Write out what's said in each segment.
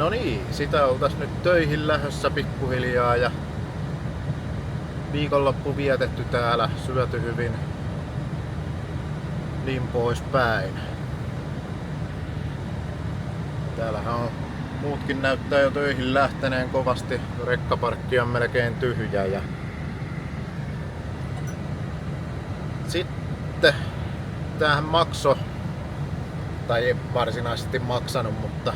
No niin, sitä oltais nyt töihin lähdössä pikkuhiljaa ja viikonloppu vietetty täällä, syöty hyvin, niin poispäin. Täällähän on muutkin näyttää jo töihin lähteneen kovasti, rekkaparkki on melkein tyhjä ja sitten tämähän maksoi, tai ei varsinaisesti maksanut, mutta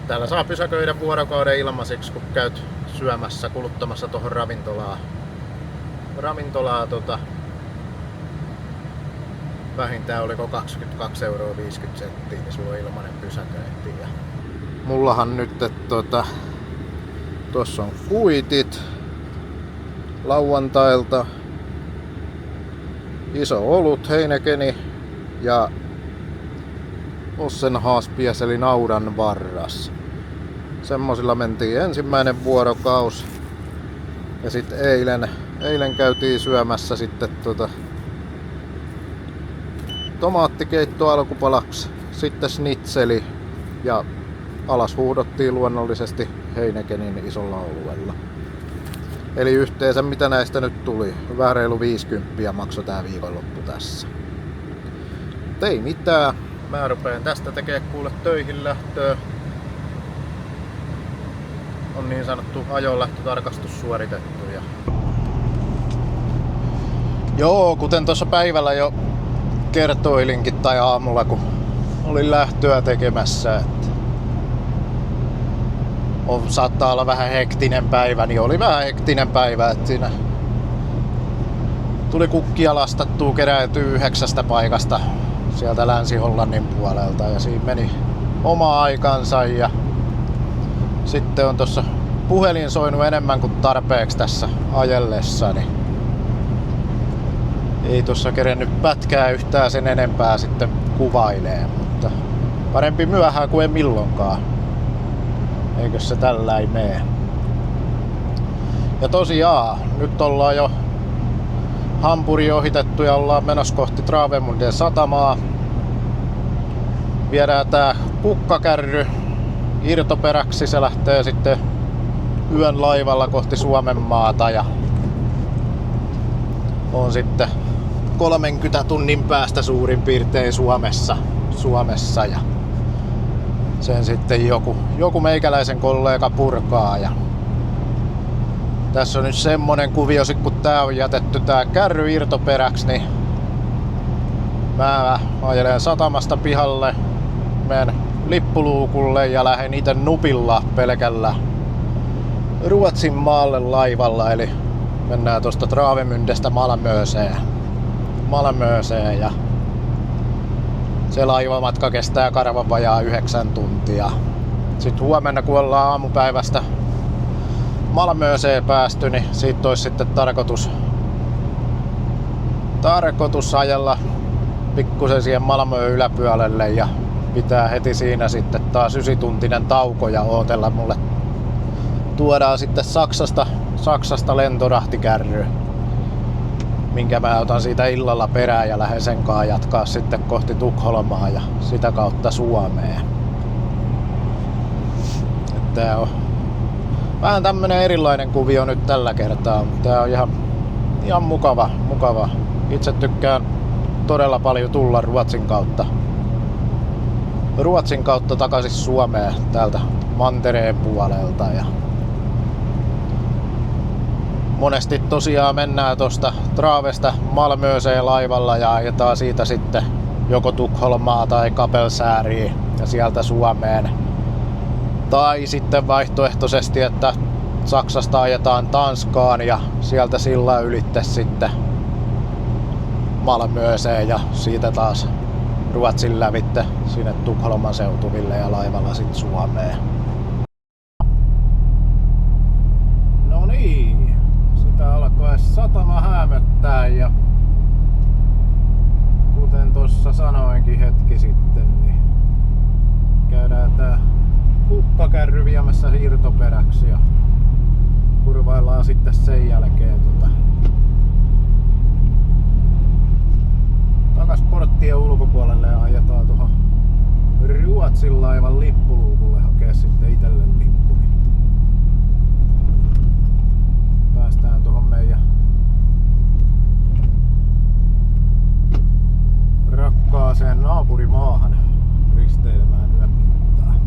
täällä saa pysäköidä vuorokauden ilmaiseksi, kun käyt syömässä, kuluttamassa tuohon ravintolaa vähintään oliko 22,50 €, niin sulla on ilmanen pysäköinti. Ja mullahan nyt tuossa on kuitit lauantailta, iso olut Heinekeni ja Ossenhaaspies eli naudan varras. Semmosilla mentiin ensimmäinen vuorokaus. Ja sitten eilen käytiin syömässä sitten tomaattikeitto alkupalaksi, sitten snitseli ja alas huuhdottiin luonnollisesti Heinekenin isolla oluella. Eli yhteensä mitä näistä nyt tuli? Vähän reilu 50 maksoi tää viikonloppu tässä. Mut ei mitään. Mä rupeen tästä tekee kuule töihin lähtöä. On niin sanottu ajolähtötarkastus suoritettu. Ja joo, kuten tuossa päivällä jo kertoilinkin tai aamulla kun olin lähtöä tekemässä, että saattaa olla vähän hektinen päivä, niin oli vähän hektinen päivä, että siinä tuli kukkia lastattua, keräytyy 9 paikasta sieltä Länsi-Hollannin puolelta ja siinä meni oma aikansa ja sitten on tossa puhelin soinut enemmän kuin tarpeeksi tässä ajellessani. Ei tossa kerennyt pätkää yhtään sen enempää sitten kuvailee, mutta parempi myöhään kuin ei milloinkaan. Eikö se tällä ei mee? Ja tosiaan, nyt ollaan jo Hampuri ohitettu ja ollaan menossa kohti Travemünden satamaa. Viedään tää kukkakärry irtoperäksi, se lähtee sitten yön laivalla kohti Suomenmaata ja on sitten 30 tunnin päästä suurin piirtein Suomessa ja sen sitten joku meikäläisen kollega purkaa. Ja tässä on nyt semmonen kuvio, kun tää on jätetty tää kärry irtoperäksi, niin mä ajelen satamasta pihalle, menen lippuluukulle ja lähden itse nupilla pelkällä Ruotsin maalle laivalla, eli mennään tuosta Travemündestä Malmöseen ja se laivamatka kestää karvan vajaa 9 tuntia. Sitten huomenna kun ollaan aamupäivästä Malmöseen päästy, niin siitä olisi sitten tarkoitus ajella pikkusen siihen Malmön yläpuolelle ja pitää heti siinä sitten taas 9-tuntinen tauko ja ootella. Mulle tuodaan sitten Saksasta lentorahtikärry, minkä mä otan siitä illalla perään ja lähden sen kanssa jatkaa sitten kohti Tukholmaa ja sitä kautta Suomeen. Tää on vähän tämmönen erilainen kuvio nyt tällä kertaa, mutta tää on ihan mukava. Itse tykkään todella paljon tulla Ruotsin kautta takaisin Suomeen täältä mantereen puolelta. Ja monesti tosiaan mennään tosta Travesta Malmöseen laivalla ja ajetaan siitä sitten joko Tukholmaa tai Kapellskäriin ja sieltä Suomeen. Tai sitten vaihtoehtoisesti, että Saksasta ajetaan Tanskaan ja sieltä sillan ylitte sitten Malmöseen ja siitä taas Ruotsin lävitte sinne Tukholman seutuville ja laivalla sitten Suomeen. No niin, sitä alkoi satama häämöttää ja kuten tuossa sanoinkin hetki sitten, niin käydään tää kukkakärry viemässä irtoperäksi ja kurvaillaan sitten sen jälkeen takas porttien ulkopuolelle ja ajetaan tuohon Ruotsin laivan lippuluukulle hakea sitten itelle lippu. Niin päästään tuohon meidän rakkaaseen naapurimaahan risteilemään yön mittaan.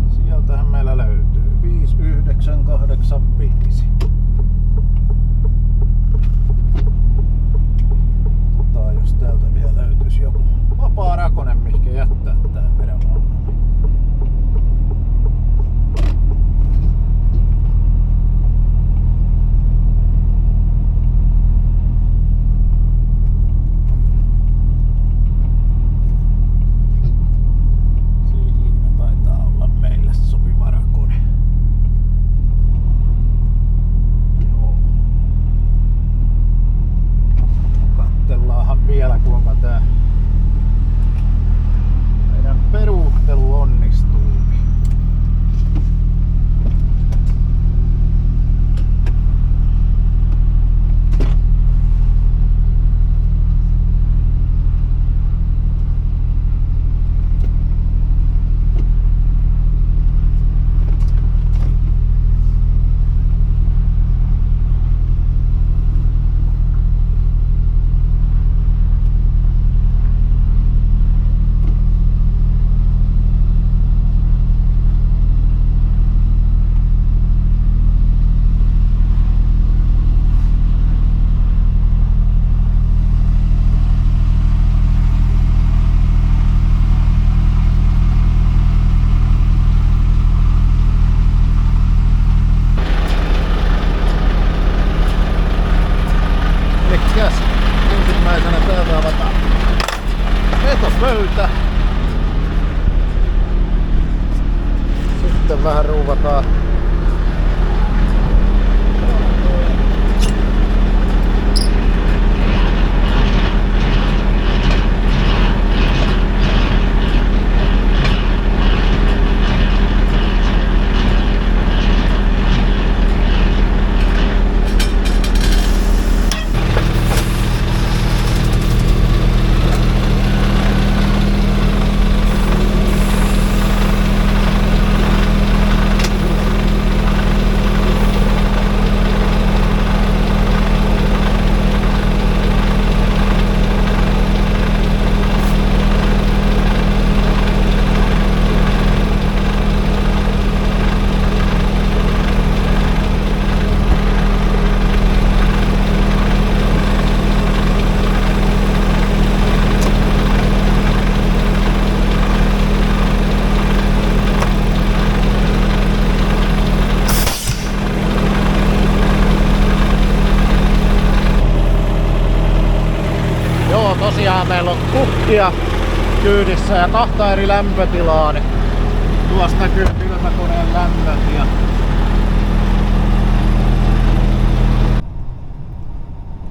Sieltähän meillä löytyy 5985. Jos täältä vielä löytyisi joku vapaa rakonen, mihinkä jättää tää perävaunu. Siinä taitaa olla meille sopiva rakone. Joo. Kattellaanhan vielä kuinka tää meidän peruuttelu onnistuu. Ensimmäisenä täältä avataan vetopöytä. Sitten vähän ruuvataan tosiaan meillä on kukkia kyydissä ja 2 eri lämpötilaa, niin tuosta näkyy kylmäkoneen lämmöt ja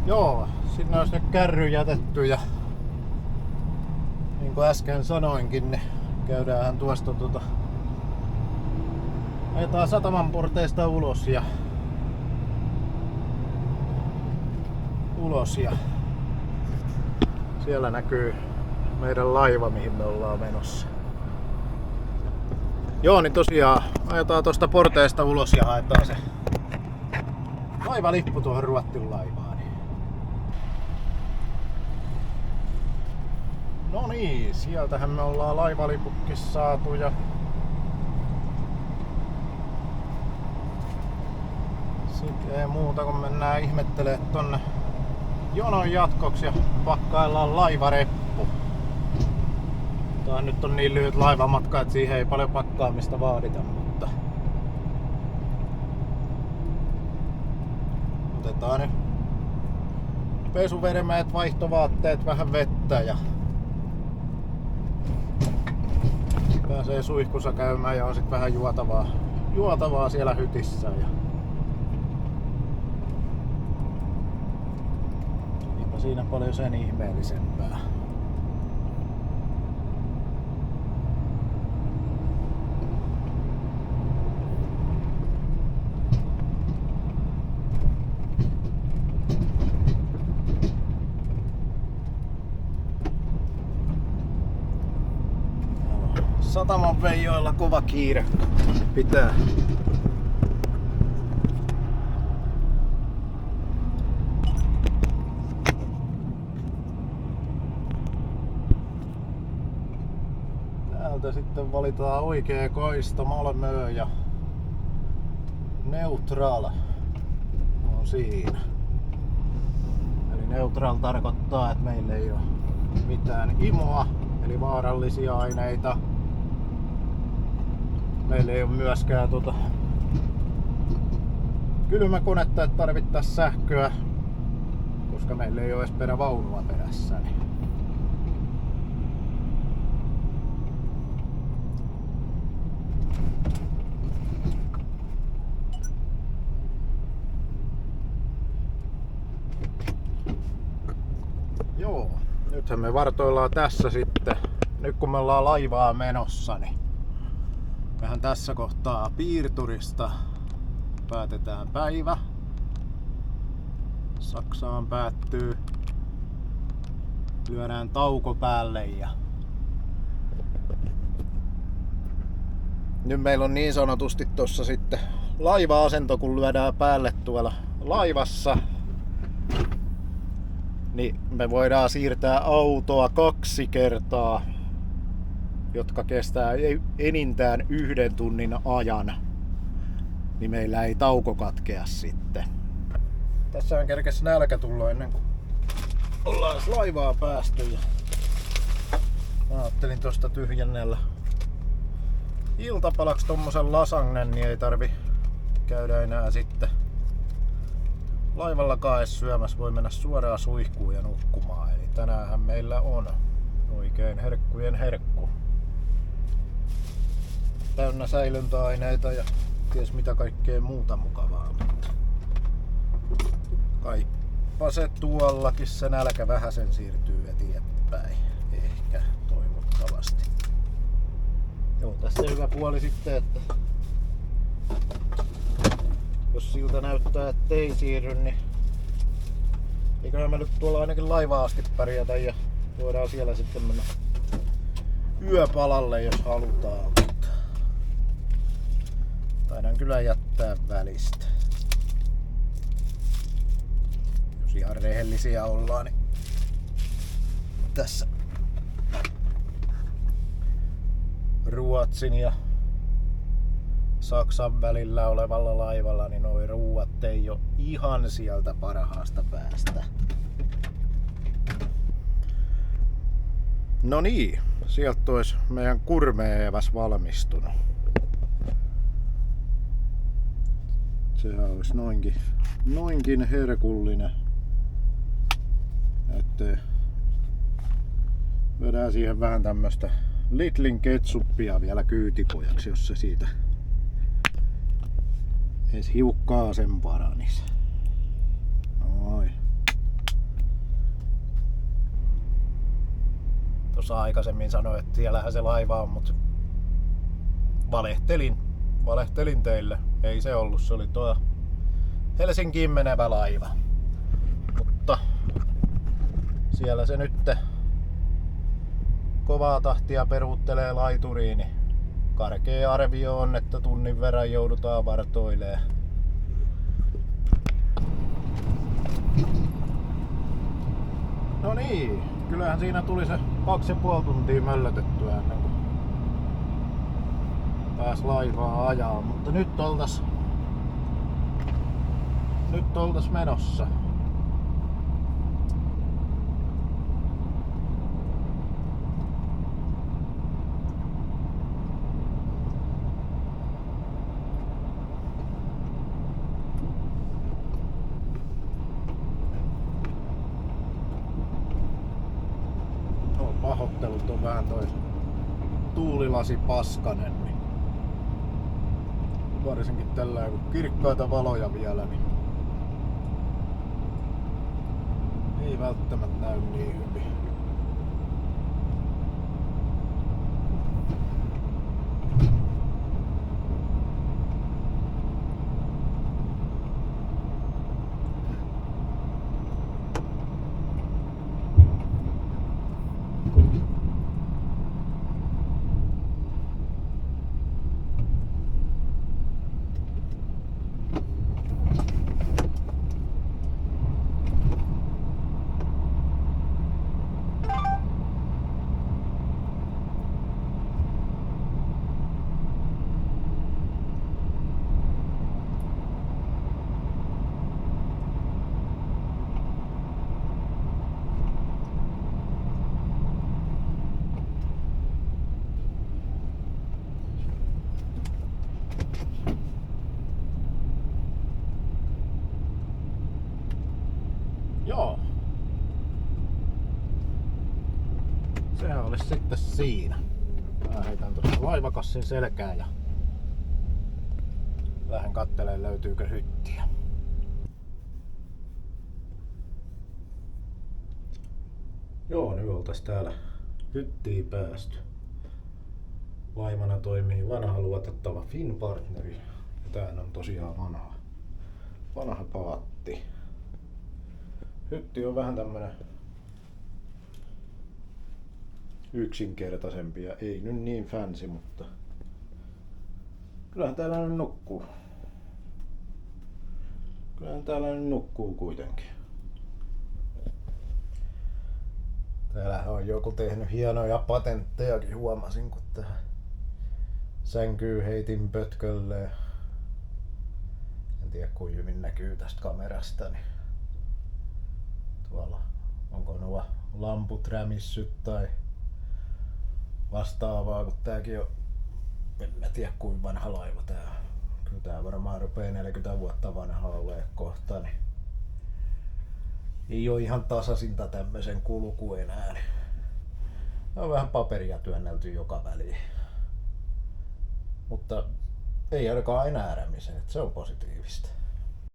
joo, sinne olisi nyt kärry jätetty ja niin kuin äsken sanoinkin, niin käydään tuosta ajetaan sataman porteista ulos ja siellä näkyy meidän laiva, mihin me ollaan menossa. Joo, niin tosiaan ajetaan tosta porteista ulos ja haetaan se laivalippu tuohon Ruotsin laivaan. No niin, sieltähän me ollaan laivalipukki saatu ja sitten ei muuta kun mennään ihmettelemään tonne jonon jatkoksi ja pakkaillaan laivareppu. Tää nyt on niin lyhyt laivamatka, että siihen ei paljon pakkaamista vaadita, mutta otetaan nyt pesuvedemäät, vaihtovaatteet, vähän vettä ja pääsee suihkussa käymään ja on sit vähän juotavaa siellä hytissä. Ja eipä siinä paljon sen ihmeellisempää. Sataman veijoilla kova kiire pitää. Täältä sitten valitaan oikea kaista Malmö ja Neutral on siinä. Eli Neutral tarkoittaa, että meillä ei ole mitään imoa, eli vaarallisia aineita. Meillä ei ole myöskään kylmäkonetta, että tarvittaisiin sähköä, koska meillä ei ole edes perävaunua perässä. Joo, nythän me vartoillaan tässä sitten. Nyt kun me ollaan laivaa menossa, niin vähän tässä kohtaa piirturista päätetään päivä. Saksaan päättyy. Lyödään tauko päälle ja nyt meillä on niin sanotusti tossa sitten laiva-asento, kun lyödään päälle tuolla laivassa, niin me voidaan siirtää autoa 2 kertaa, jotka kestää enintään 1 tunnin ajan, niin meillä ei tauko katkea sitten. Tässähän kerkesi nälkä tulla ennen kuin ollaan laivaa päästy. Ja mä ajattelin tosta tyhjennellä iltapalaksi tommosen lasagnen, niin ei tarvi käydä enää sitten laivalla kaes syömässä. Voi mennä suoraan suihkuun ja nukkumaan. Eli tänäänhän meillä on oikein herkkujen herkku. Täynnä säilöntäaineita ja ties mitä kaikkea muuta mukavaa, mutta kaipa se tuollakin se nälkä vähäsen siirtyy eteenpäin. Ehkä, toivottavasti. Joo, tässä hyvä puoli sitten, että jos siltä näyttää, että ei siirry, niin eiköhän me nyt tuolla ainakin laivaa asti pärjätä ja voidaan siellä sitten mennä yöpalalle, jos halutaan. Taidan kyllä jättää välistä. Jos ihan rehellisiä ollaan, niin tässä Ruotsin ja Saksan välillä olevalla laivalla, niin noi ruuat ei ole ihan sieltä parhaasta päästä. No niin, sieltä olisi meidän kurmeeväs valmistunut. Sehän olisi noinkin herkullinen, että vedään siihen vähän tämmöstä Lidlin ketsuppia vielä kyytipojaksi, jos se siitä edes hiukkaa sen paranis. Noin. Tuossa aikaisemmin sanoin, että siellähän se laiva on, mutta valehtelin teille. Ei se ollut, se oli tuo Helsinkiin menevä laiva. Mutta siellä se nyt kovaa tahtia peruuttelee laituriin, niin karkea arvio on, että tunnin verran joudutaan vartoilemaan. No niin, kyllähän siinä tuli se 2,5 tuntia möllötettyä ennen kuin pääs laivaa ajaa, mutta nyt oltais menossa. pahoittelut, on vähän toi tuulilasi paskanen, niin varsinkin tällä kun kirkkaita valoja vielä, niin ei välttämättä näy niin hyvin. Joo. Sehän olisi sitten siinä. Mä heitän tuossa laivakassin selkään ja lähden kattelemaan löytyykö hyttiä. Joo, nyt oltais täällä hyttiin päästy. Vaimana toimii vanha luotettava Finnpartneri. Ja tää on tosiaan vanha paatti. Hytti on vähän tämmönen yksinkertaisempi ja ei nyt niin fancy, mutta kyllähän täällä nyt nukkuu. Kyllähän täällä nyt nukkuu kuitenkin. Täällä on joku tehnyt hienoja patenttejakin, huomasin, kun tähän sänkyyn heitin pötkölleen. En tiedä kuinka hyvin näkyy tästä kamerasta, niin tuolla onko nuo lamput rämissyt tai vastaavaa, kun tääkin on, en mä tiedä kuinka vanha laiva tää on. Kyllä tää varmaan rupee 40 vuotta vanha olemaan kohta, niin ei oo ihan tasaisinta tämmösen kulku enää. Niin on vähän paperia työnnelty joka väliin. Mutta ei ainakaan enää rämise, että se on positiivista.